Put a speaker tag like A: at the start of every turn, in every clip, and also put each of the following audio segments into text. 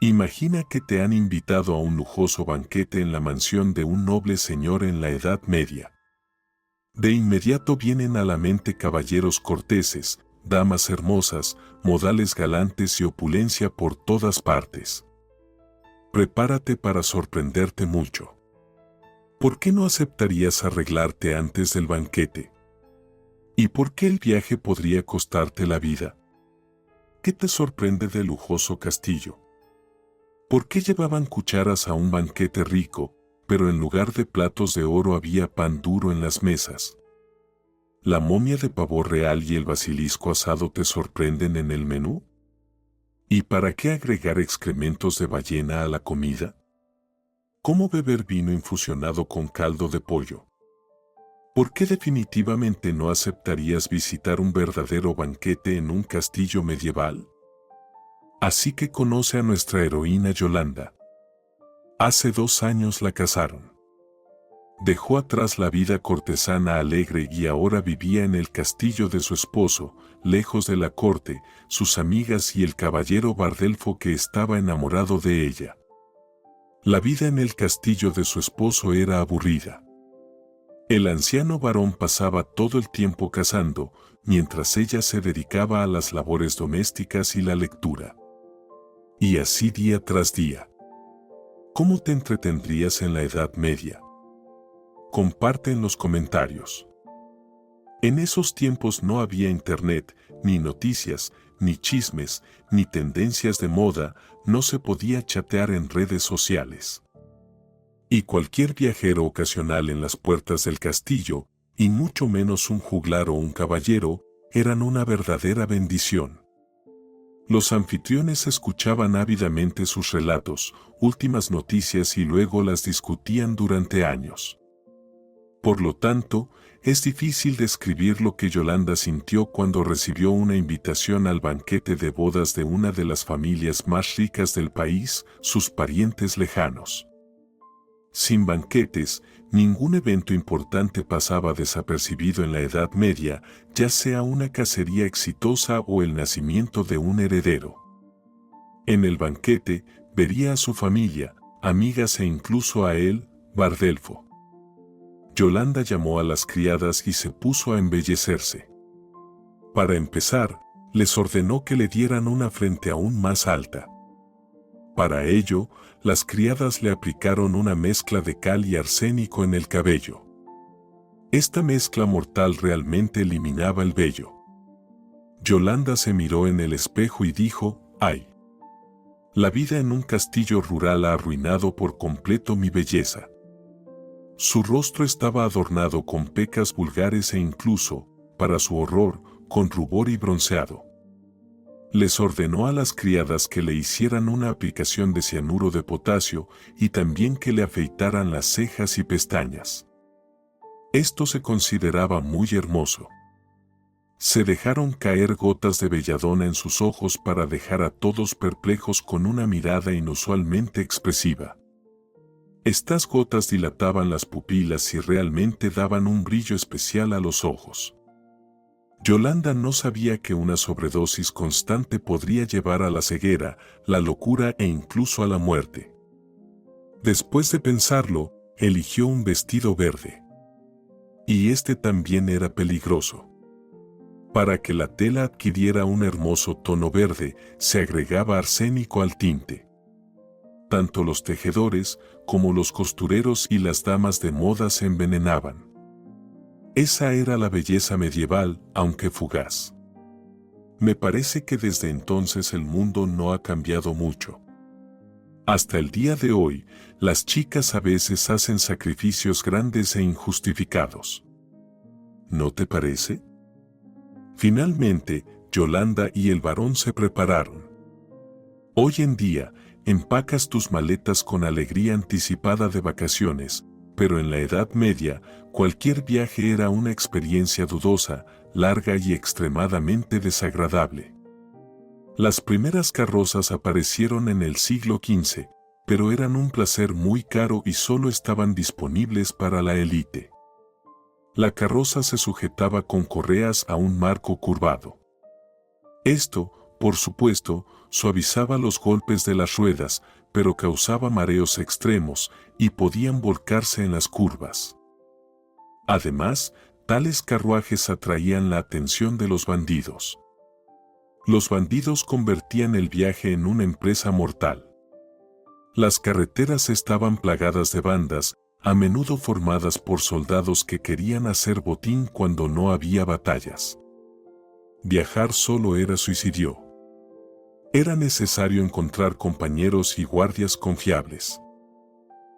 A: Imagina que te han invitado a un lujoso banquete en la mansión de un noble señor en la Edad Media. De inmediato vienen a la mente caballeros corteses, damas hermosas, modales galantes y opulencia por todas partes. Prepárate para sorprenderte mucho. ¿Por qué no aceptarías arreglarte antes del banquete? ¿Y por qué el viaje podría costarte la vida? ¿Qué te sorprende del lujoso castillo? ¿Por qué llevaban cucharas a un banquete rico, pero en lugar de platos de oro había pan duro en las mesas? ¿La momia de pavo real y el basilisco asado te sorprenden en el menú? ¿Y para qué agregar excrementos de ballena a la comida? ¿Cómo beber vino infusionado con caldo de pollo? ¿Por qué definitivamente no aceptarías visitar un verdadero banquete en un castillo medieval? Así que conoce a nuestra heroína Yolanda. Hace 2 años la casaron. Dejó atrás la vida cortesana alegre y ahora vivía en el castillo de su esposo, lejos de la corte, sus amigas y el caballero Bardelfo que estaba enamorado de ella. La vida en el castillo de su esposo era aburrida. El anciano varón pasaba todo el tiempo cazando, mientras ella se dedicaba a las labores domésticas y la lectura. Y así día tras día. ¿Cómo te entretendrías en la Edad Media? Comparte en los comentarios. En esos tiempos no había internet, ni noticias, ni chismes, ni tendencias de moda, no se podía chatear en redes sociales. Y cualquier viajero ocasional en las puertas del castillo, y mucho menos un juglar o un caballero, eran una verdadera bendición. Los anfitriones escuchaban ávidamente sus relatos, últimas noticias y luego las discutían durante años. Por lo tanto, es difícil describir lo que Yolanda sintió cuando recibió una invitación al banquete de bodas de una de las familias más ricas del país, sus parientes lejanos. Sin banquetes, ningún evento importante pasaba desapercibido en la Edad Media, ya sea una cacería exitosa o el nacimiento de un heredero. En el banquete, vería a su familia, amigas e incluso a él, Bardelfo. Yolanda llamó a las criadas y se puso a embellecerse. Para empezar, les ordenó que le dieran una frente aún más alta. Para ello, las criadas le aplicaron una mezcla de cal y arsénico en el cabello. Esta mezcla mortal realmente eliminaba el vello. Yolanda se miró en el espejo y dijo, ¡ay! La vida en un castillo rural ha arruinado por completo mi belleza. Su rostro estaba adornado con pecas vulgares e incluso, para su horror, con rubor y bronceado. Les ordenó a las criadas que le hicieran una aplicación de cianuro de potasio y también que le afeitaran las cejas y pestañas. Esto se consideraba muy hermoso. Se dejaron caer gotas de belladona en sus ojos para dejar a todos perplejos con una mirada inusualmente expresiva. Estas gotas dilataban las pupilas y realmente daban un brillo especial a los ojos. Yolanda no sabía que una sobredosis constante podría llevar a la ceguera, la locura e incluso a la muerte. Después de pensarlo, eligió un vestido verde. Y este también era peligroso. Para que la tela adquiriera un hermoso tono verde, se agregaba arsénico al tinte. Tanto los tejedores como los costureros y las damas de moda se envenenaban. Esa era la belleza medieval, aunque fugaz. Me parece que desde entonces el mundo no ha cambiado mucho. Hasta el día de hoy, las chicas a veces hacen sacrificios grandes e injustificados. ¿No te parece? Finalmente, Yolanda y el varón se prepararon. Hoy en día, empacas tus maletas con alegría anticipada de vacaciones, pero en la Edad Media, cualquier viaje era una experiencia dudosa, larga y extremadamente desagradable. Las primeras carrozas aparecieron en el siglo XV, pero eran un placer muy caro y solo estaban disponibles para la élite. La carroza se sujetaba con correas a un marco curvado. Esto, Por supuesto, suavizaba los golpes de las ruedas, pero causaba mareos extremos y podían volcarse en las curvas. Además, tales carruajes atraían la atención de los bandidos. Los bandidos convertían el viaje en una empresa mortal. Las carreteras estaban plagadas de bandas, a menudo formadas por soldados que querían hacer botín cuando no había batallas. Viajar solo era suicidio. Era necesario encontrar compañeros y guardias confiables.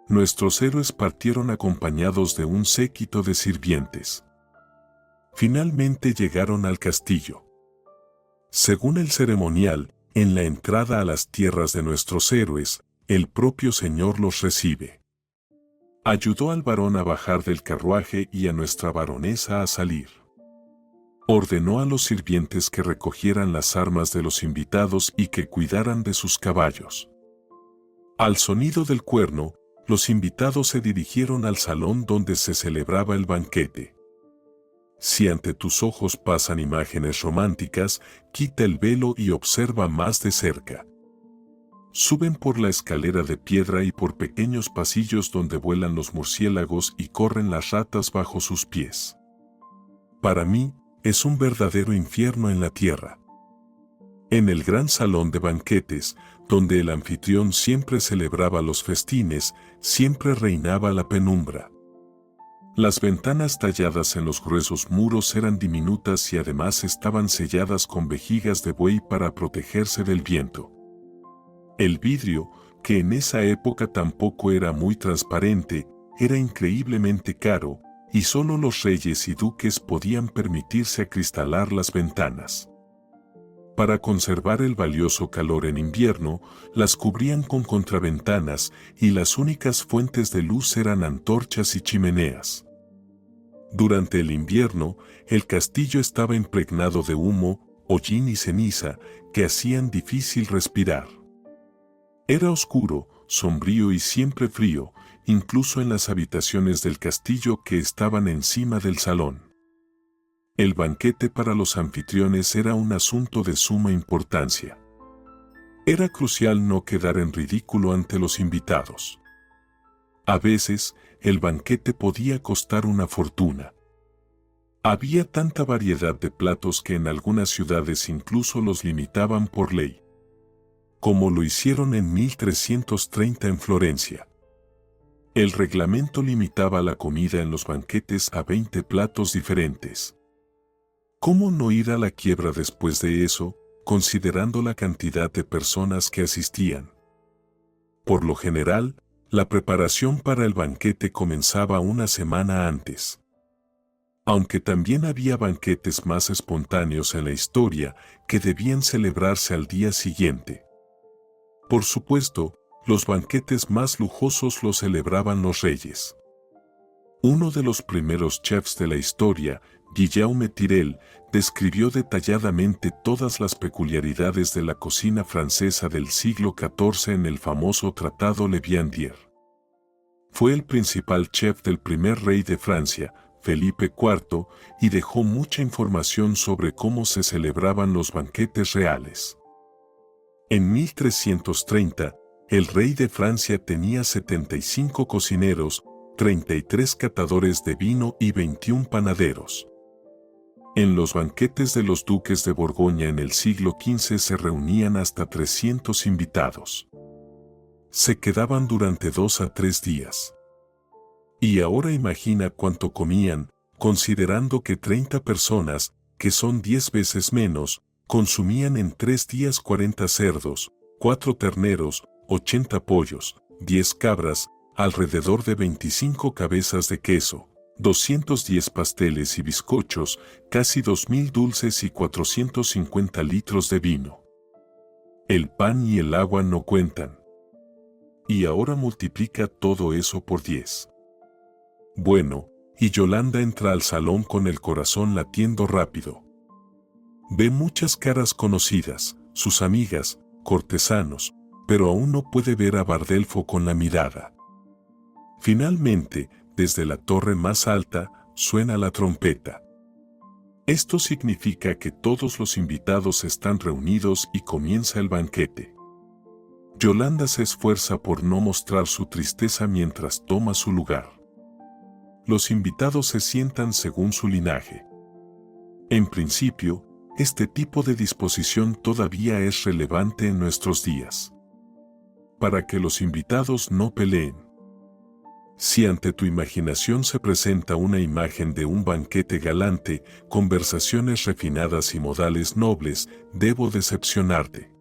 A: Nuestros héroes partieron acompañados de un séquito de sirvientes. Finalmente llegaron al castillo. Según el ceremonial, en la entrada a las tierras de nuestros héroes, el propio Señor los recibe. Ayudó al varón a bajar del carruaje y a nuestra baronesa a salir. Ordenó a los sirvientes que recogieran las armas de los invitados y que cuidaran de sus caballos. Al sonido del cuerno, los invitados se dirigieron al salón donde se celebraba el banquete. Si ante tus ojos pasan imágenes románticas, quita el velo y observa más de cerca. Suben por la escalera de piedra y por pequeños pasillos donde vuelan los murciélagos y corren las ratas bajo sus pies. Para mí, es un verdadero infierno en la tierra. En el gran salón de banquetes, donde el anfitrión siempre celebraba los festines, siempre reinaba la penumbra. Las ventanas talladas en los gruesos muros eran diminutas y además estaban selladas con vejigas de buey para protegerse del viento. El vidrio, que en esa época tampoco era muy transparente, era increíblemente caro, y solo los reyes y duques podían permitirse acristalar las ventanas. Para conservar el valioso calor en invierno, las cubrían con contraventanas y las únicas fuentes de luz eran antorchas y chimeneas. Durante el invierno, el castillo estaba impregnado de humo, hollín y ceniza que hacían difícil respirar. Era oscuro, sombrío y siempre frío, incluso en las habitaciones del castillo que estaban encima del salón. El banquete para los anfitriones era un asunto de suma importancia. Era crucial no quedar en ridículo ante los invitados. A veces, el banquete podía costar una fortuna. Había tanta variedad de platos que en algunas ciudades incluso los limitaban por ley, como lo hicieron en 1330 en Florencia. El reglamento limitaba la comida en los banquetes a 20 platos diferentes. ¿Cómo no ir a la quiebra después de eso, considerando la cantidad de personas que asistían? Por lo general, la preparación para el banquete comenzaba una semana antes. Aunque también había banquetes más espontáneos en la historia que debían celebrarse al día siguiente. Por supuesto, los banquetes más lujosos los celebraban los reyes. Uno de los primeros chefs de la historia, Guillaume Tirel, describió detalladamente todas las peculiaridades de la cocina francesa del siglo XIV en el famoso Tratado Le Viandier. Fue el principal chef del primer rey de Francia, Felipe IV, y dejó mucha información sobre cómo se celebraban los banquetes reales. En 1330, el rey de Francia tenía 75 cocineros, 33 catadores de vino y 21 panaderos. En los banquetes de los duques de Borgoña en el siglo XV se reunían hasta 300 invitados. Se quedaban durante 2 a 3 días. Y ahora imagina cuánto comían, considerando que 30 personas, que son 10 veces menos, consumían en 3 días 40 cerdos, 4 terneros, 80 pollos, 10 cabras, alrededor de 25 cabezas de queso, 210 pasteles y bizcochos, casi 2000 dulces y 450 litros de vino. El pan y el agua no cuentan. Y ahora multiplica todo eso por 10. Bueno, y Yolanda entra al salón con el corazón latiendo rápido. Ve muchas caras conocidas, sus amigas, cortesanos, pero aún no puede ver a Bardelfo con la mirada. Finalmente, desde la torre más alta, suena la trompeta. Esto significa que todos los invitados están reunidos y comienza el banquete. Yolanda se esfuerza por no mostrar su tristeza mientras toma su lugar. Los invitados se sientan según su linaje. En principio, este tipo de disposición todavía es relevante en nuestros días. Para que los invitados no peleen. Si ante tu imaginación se presenta una imagen de un banquete galante, conversaciones refinadas y modales nobles, debo decepcionarte.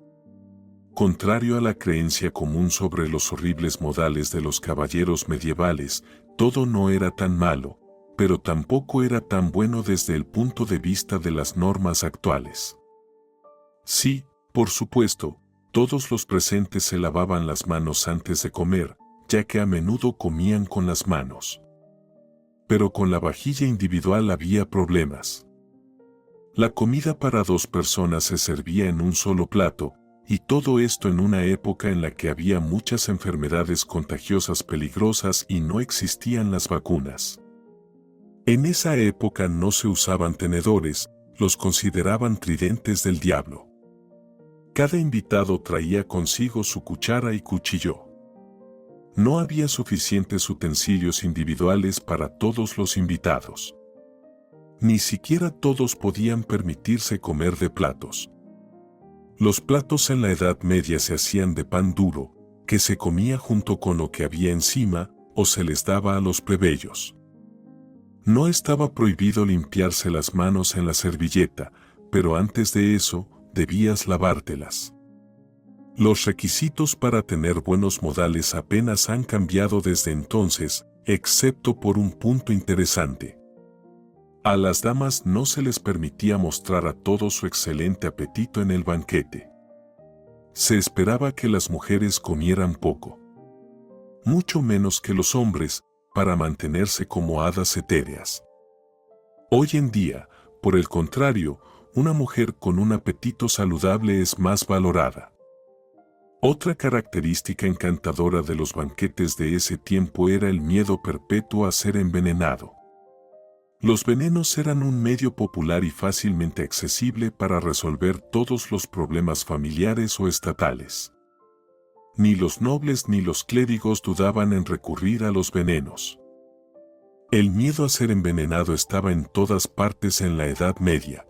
A: Contrario a la creencia común sobre los horribles modales de los caballeros medievales, todo no era tan malo, pero tampoco era tan bueno desde el punto de vista de las normas actuales. Sí, por supuesto, todos los presentes se lavaban las manos antes de comer, ya que a menudo comían con las manos. Pero con la vajilla individual había problemas. La comida para 2 personas se servía en un solo plato, y todo esto en una época en la que había muchas enfermedades contagiosas peligrosas y no existían las vacunas. En esa época no se usaban tenedores, los consideraban tridentes del diablo. Cada invitado traía consigo su cuchara y cuchillo. No había suficientes utensilios individuales para todos los invitados. Ni siquiera todos podían permitirse comer de platos. Los platos en la Edad Media se hacían de pan duro, que se comía junto con lo que había encima, o se les daba a los plebeyos. No estaba prohibido limpiarse las manos en la servilleta, pero antes de eso, debías lavártelas. Los requisitos para tener buenos modales apenas han cambiado desde entonces, excepto por un punto interesante. A las damas no se les permitía mostrar a todos su excelente apetito en el banquete. Se esperaba que las mujeres comieran poco, mucho menos que los hombres, para mantenerse como hadas etéreas. Hoy en día, por el contrario, una mujer con un apetito saludable es más valorada. Otra característica encantadora de los banquetes de ese tiempo era el miedo perpetuo a ser envenenado. Los venenos eran un medio popular y fácilmente accesible para resolver todos los problemas familiares o estatales. Ni los nobles ni los clérigos dudaban en recurrir a los venenos. El miedo a ser envenenado estaba en todas partes en la Edad Media.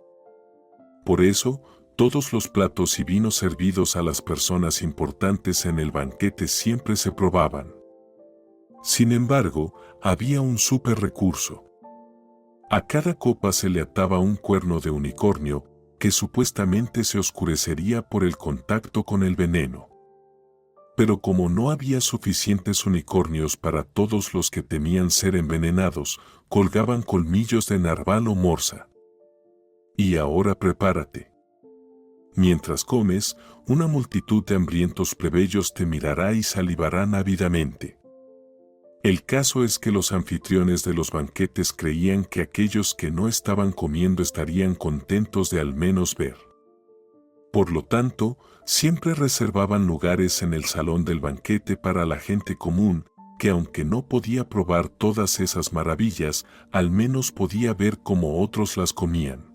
A: Por eso, todos los platos y vinos servidos a las personas importantes en el banquete siempre se probaban. Sin embargo, había un super recurso. A cada copa se le ataba un cuerno de unicornio, que supuestamente se oscurecería por el contacto con el veneno. Pero como no había suficientes unicornios para todos los que temían ser envenenados, colgaban colmillos de narval o morsa. Y ahora prepárate. Mientras comes, una multitud de hambrientos plebeyos te mirará y salivarán ávidamente. El caso es que los anfitriones de los banquetes creían que aquellos que no estaban comiendo estarían contentos de al menos ver. Por lo tanto, siempre reservaban lugares en el salón del banquete para la gente común, que aunque no podía probar todas esas maravillas, al menos podía ver cómo otros las comían.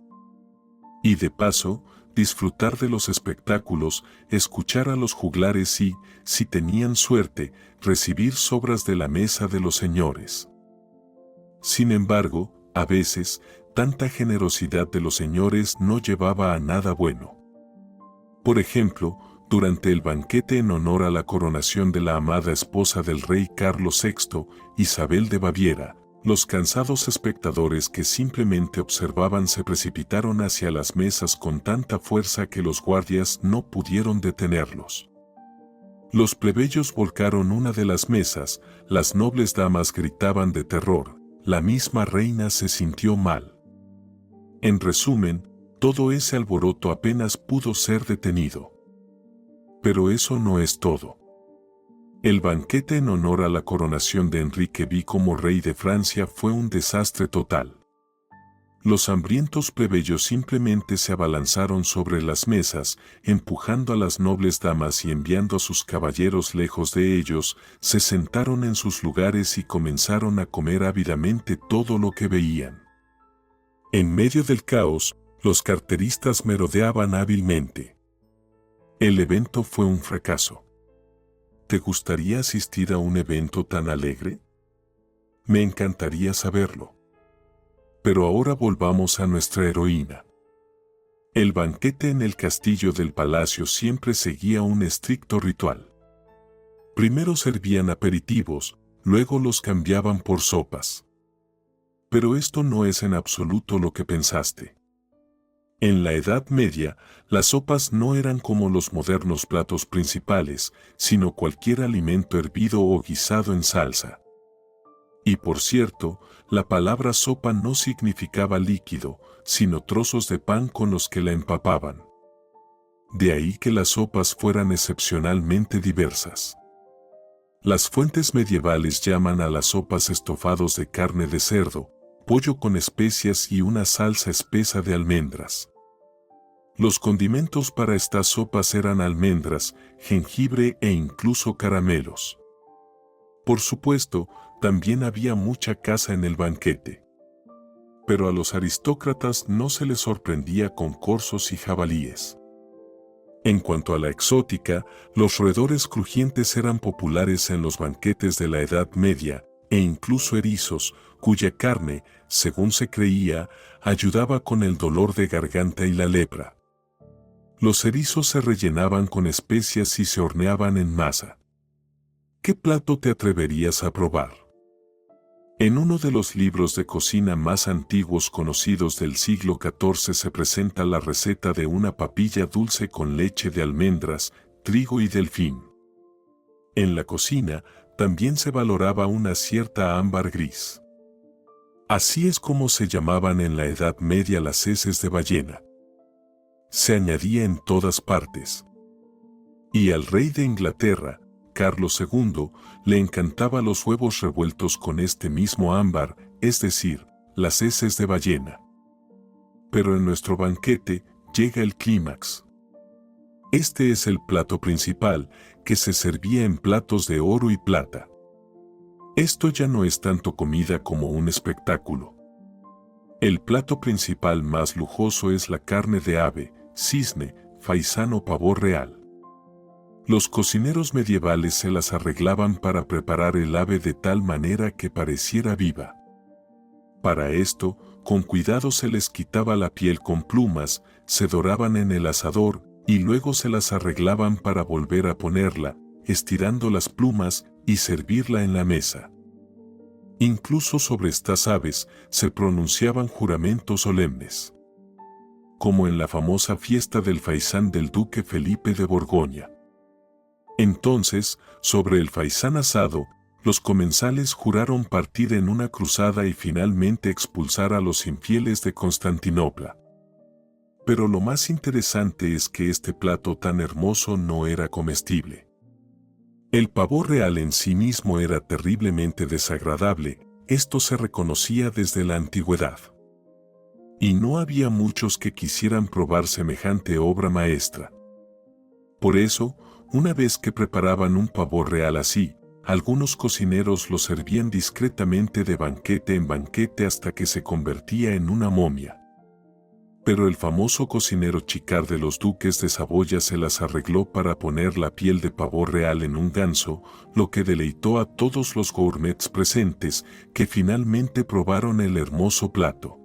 A: Y de paso, disfrutar de los espectáculos, escuchar a los juglares y, si tenían suerte, recibir sobras de la mesa de los señores. Sin embargo, a veces, tanta generosidad de los señores no llevaba a nada bueno. Por ejemplo, durante el banquete en honor a la coronación de la amada esposa del rey Carlos VI, Isabel de Baviera, los cansados espectadores que simplemente observaban se precipitaron hacia las mesas con tanta fuerza que los guardias no pudieron detenerlos. Los plebeyos volcaron una de las mesas, las nobles damas gritaban de terror, la misma reina se sintió mal. En resumen, todo ese alboroto apenas pudo ser detenido. Pero eso no es todo. El banquete en honor a la coronación de Enrique V como rey de Francia fue un desastre total. Los hambrientos plebeyos simplemente se abalanzaron sobre las mesas, empujando a las nobles damas y enviando a sus caballeros lejos de ellos, se sentaron en sus lugares y comenzaron a comer ávidamente todo lo que veían. En medio del caos, los carteristas merodeaban hábilmente. El evento fue un fracaso. ¿Te gustaría asistir a un evento tan alegre? Me encantaría saberlo. Pero ahora volvamos a nuestra heroína. El banquete en el castillo del palacio siempre seguía un estricto ritual. Primero servían aperitivos, luego los cambiaban por sopas. Pero esto no es en absoluto lo que pensaste. En la Edad Media, las sopas no eran como los modernos platos principales, sino cualquier alimento hervido o guisado en salsa. Y por cierto, la palabra sopa no significaba líquido, sino trozos de pan con los que la empapaban. De ahí que las sopas fueran excepcionalmente diversas. Las fuentes medievales llaman a las sopas estofados de carne de cerdo, pollo con especias y una salsa espesa de almendras. Los condimentos para estas sopas eran almendras, jengibre e incluso caramelos. Por supuesto, también había mucha caza en el banquete. Pero a los aristócratas no se les sorprendía con corzos y jabalíes. En cuanto a la exótica, los roedores crujientes eran populares en los banquetes de la Edad Media, e incluso erizos, cuya carne, según se creía, ayudaba con el dolor de garganta y la lepra. Los erizos se rellenaban con especias y se horneaban en masa. ¿Qué plato te atreverías a probar? En uno de los libros de cocina más antiguos conocidos del siglo XIV se presenta la receta de una papilla dulce con leche de almendras, trigo y delfín. En la cocina también se valoraba una cierta ámbar gris. Así es como se llamaban en la Edad Media las heces de ballena. Se añadía en todas partes. Y al rey de Inglaterra, Carlos II, le encantaba los huevos revueltos con este mismo ámbar, es decir, las heces de ballena. Pero en nuestro banquete llega el clímax. Este es el plato principal, que se servía en platos de oro y plata. Esto ya no es tanto comida como un espectáculo. El plato principal más lujoso es la carne de ave, cisne, faisán o pavo real. Los cocineros medievales se las arreglaban para preparar el ave de tal manera que pareciera viva. Para esto, con cuidado se les quitaba la piel con plumas, se doraban en el asador y luego se las arreglaban para volver a ponerla, estirando las plumas y servirla en la mesa. Incluso sobre estas aves se pronunciaban juramentos solemnes, como en la famosa fiesta del faisán del duque Felipe de Borgoña. Entonces, sobre el faisán asado, los comensales juraron partir en una cruzada y finalmente expulsar a los infieles de Constantinopla. Pero lo más interesante es que este plato tan hermoso no era comestible. El pavo real en sí mismo era terriblemente desagradable, esto se reconocía desde la antigüedad. Y no había muchos que quisieran probar semejante obra maestra. Por eso, una vez que preparaban un pavo real así, algunos cocineros lo servían discretamente de banquete en banquete hasta que se convertía en una momia. Pero el famoso cocinero Chicard de los duques de Saboya se las arregló para poner la piel de pavo real en un ganso, lo que deleitó a todos los gourmets presentes, que finalmente probaron el hermoso plato.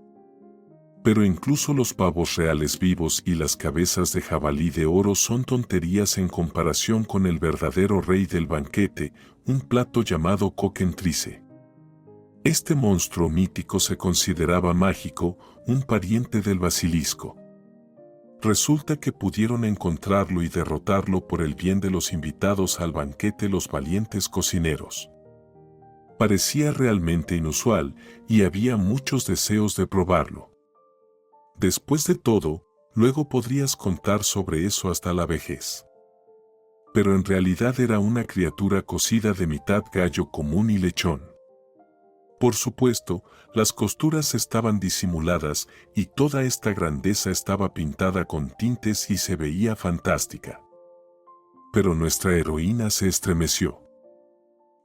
A: Pero incluso los pavos reales vivos y las cabezas de jabalí de oro son tonterías en comparación con el verdadero rey del banquete, un plato llamado cockentrice. Este monstruo mítico se consideraba mágico, un pariente del basilisco. Resulta que pudieron encontrarlo y derrotarlo por el bien de los invitados al banquete los valientes cocineros. Parecía realmente inusual y había muchos deseos de probarlo. Después de todo, luego podrías contar sobre eso hasta la vejez. Pero en realidad era una criatura cocida de mitad gallo común y lechón. Por supuesto, las costuras estaban disimuladas y toda esta grandeza estaba pintada con tintes y se veía fantástica. Pero nuestra heroína se estremeció.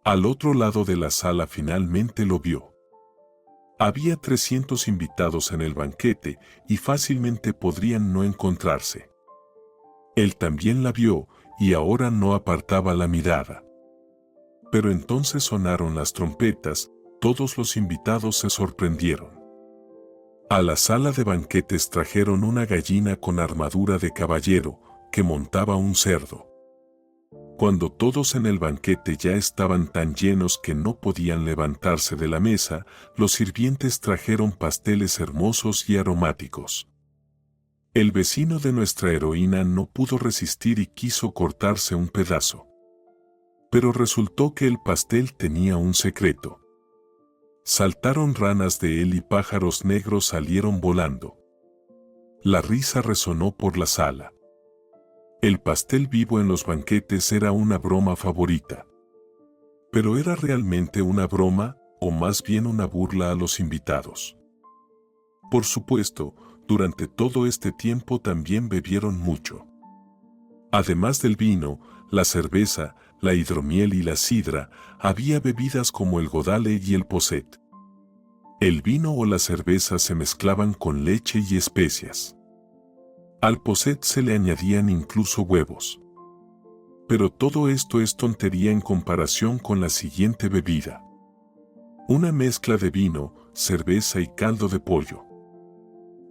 A: Al otro lado de la sala finalmente lo vio. Había 300 invitados en el banquete y fácilmente podrían no encontrarse. Él también la vio y ahora no apartaba la mirada. Pero entonces sonaron las trompetas, todos los invitados se sorprendieron. A la sala de banquetes trajeron una gallina con armadura de caballero, que montaba un cerdo. Cuando todos en el banquete ya estaban tan llenos que no podían levantarse de la mesa, los sirvientes trajeron pasteles hermosos y aromáticos. El vecino de nuestra heroína no pudo resistir y quiso cortarse un pedazo. Pero resultó que el pastel tenía un secreto. Saltaron ranas de él y pájaros negros salieron volando. La risa resonó por la sala. El pastel vivo en los banquetes era una broma favorita. Pero ¿era realmente una broma, o más bien una burla a los invitados? Por supuesto, durante todo este tiempo también bebieron mucho. Además del vino, la cerveza, la hidromiel y la sidra, había bebidas como el godale y el posset. El vino o la cerveza se mezclaban con leche y especias. Al posset se le añadían incluso huevos. Pero todo esto es tontería en comparación con la siguiente bebida. Una mezcla de vino, cerveza y caldo de pollo.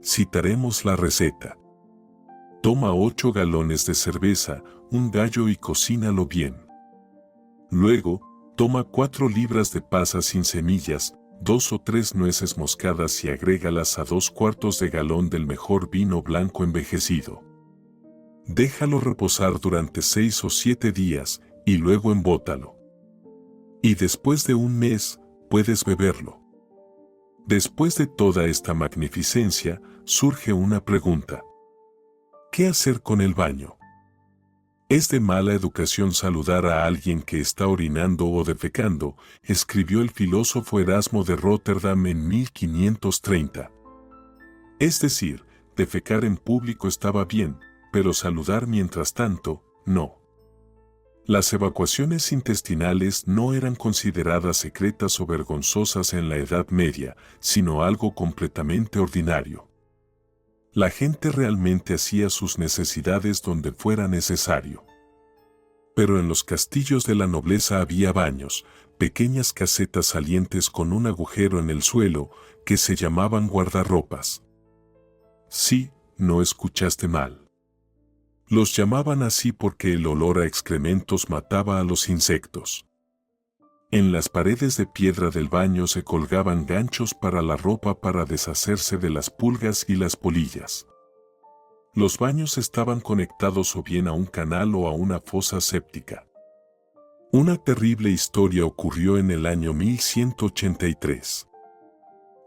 A: Citaremos la receta. Toma 8 galones de cerveza, un gallo y cocínalo bien. Luego, toma 4 libras de pasas sin semillas, 2 o 3 nueces moscadas y agrégalas a 2/4 de galón del mejor vino blanco envejecido. Déjalo reposar durante 6 o 7 días y luego embótalo. Y después de un mes, puedes beberlo. Después de toda esta magnificencia, surge una pregunta. ¿Qué hacer con el baño? Es de mala educación saludar a alguien que está orinando o defecando, escribió el filósofo Erasmo de Róterdam en 1530. Es decir, defecar en público estaba bien, pero saludar mientras tanto, no. Las evacuaciones intestinales no eran consideradas secretas o vergonzosas en la Edad Media, sino algo completamente ordinario. La gente realmente hacía sus necesidades donde fuera necesario. Pero en los castillos de la nobleza había baños, pequeñas casetas salientes con un agujero en el suelo, que se llamaban guardarropas. Sí, no escuchaste mal. Los llamaban así porque el olor a excrementos mataba a los insectos. En las paredes de piedra del baño se colgaban ganchos para la ropa para deshacerse de las pulgas y las polillas. Los baños estaban conectados o bien a un canal o a una fosa séptica. Una terrible historia ocurrió en el año 1183.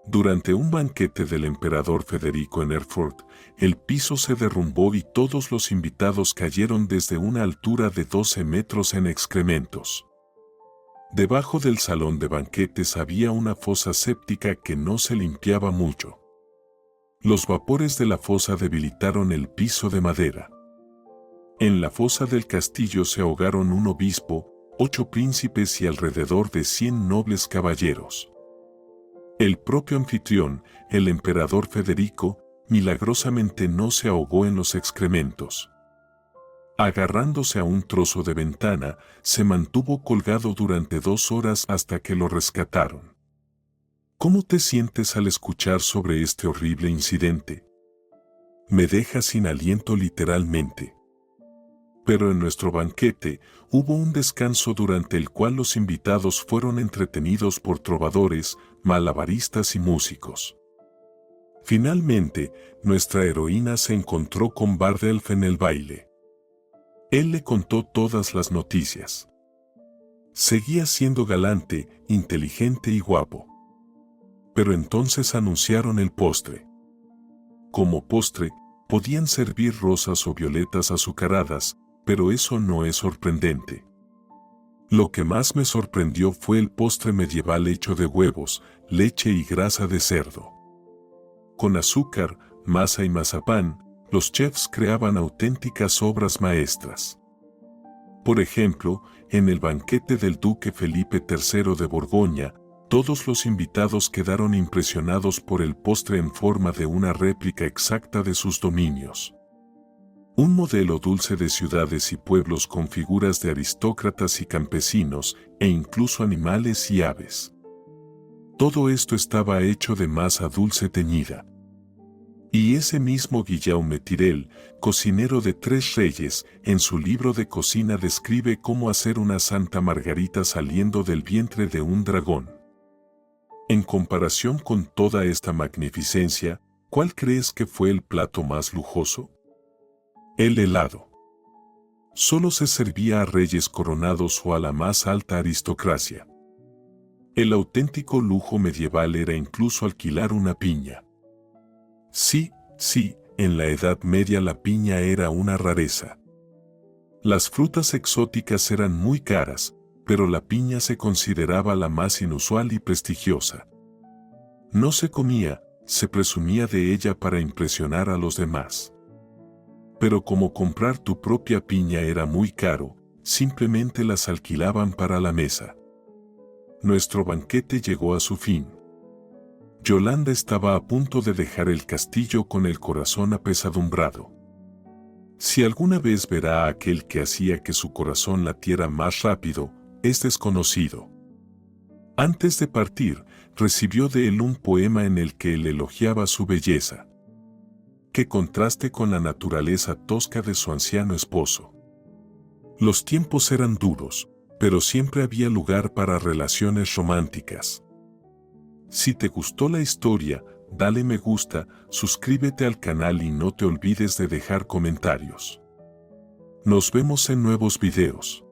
A: Durante un banquete del emperador Federico en Erfurt, el piso se derrumbó y todos los invitados cayeron desde una altura de 12 metros en excrementos. Debajo del salón de banquetes había una fosa séptica que no se limpiaba mucho. Los vapores de la fosa debilitaron el piso de madera. En la fosa del castillo se ahogaron un obispo, 8 príncipes y alrededor de 100 nobles caballeros. El propio anfitrión, el emperador Federico, milagrosamente no se ahogó en los excrementos. Agarrándose a un trozo de ventana, se mantuvo colgado durante 2 horas hasta que lo rescataron. ¿Cómo te sientes al escuchar sobre este horrible incidente? Me deja sin aliento literalmente. Pero en nuestro banquete hubo un descanso durante el cual los invitados fueron entretenidos por trovadores, malabaristas y músicos. Finalmente, nuestra heroína se encontró con Bardelf en el baile. Él le contó todas las noticias. Seguía siendo galante, inteligente y guapo. Pero entonces anunciaron el postre. Como postre, podían servir rosas o violetas azucaradas, pero eso no es sorprendente. Lo que más me sorprendió fue el postre medieval hecho de huevos, leche y grasa de cerdo. Con azúcar, masa y mazapán, los chefs creaban auténticas obras maestras. Por ejemplo, en el banquete del duque Felipe III de Borgoña, Todos los invitados quedaron impresionados por el postre en forma de una réplica exacta de sus dominios. Un modelo dulce de ciudades y pueblos con figuras de aristócratas y campesinos, e incluso animales y aves. Todo esto estaba hecho de masa dulce teñida. Y ese mismo Guillaume Tirel, cocinero de Tres Reyes, en su libro de cocina describe cómo hacer una Santa Margarita saliendo del vientre de un dragón. En comparación con toda esta magnificencia, ¿cuál crees que fue el plato más lujoso? El helado. Solo se servía a reyes coronados o a la más alta aristocracia. El auténtico lujo medieval era incluso alquilar una piña. Sí, en la Edad Media la piña era una rareza. Las frutas exóticas eran muy caras, pero la piña se consideraba la más inusual y prestigiosa. No se comía, se presumía de ella para impresionar a los demás. Pero como comprar tu propia piña era muy caro, simplemente las alquilaban para la mesa. Nuestro banquete llegó a su fin. Yolanda estaba a punto de dejar el castillo con el corazón apesadumbrado. Si alguna vez verá a aquel que hacía que su corazón latiera más rápido, es desconocido. Antes de partir, recibió de él un poema en el que él elogiaba su belleza. Qué contraste con la naturaleza tosca de su anciano esposo. Los tiempos eran duros, pero siempre había lugar para relaciones románticas. Si te gustó la historia, dale me gusta, suscríbete al canal y no te olvides de dejar comentarios. Nos vemos en nuevos videos.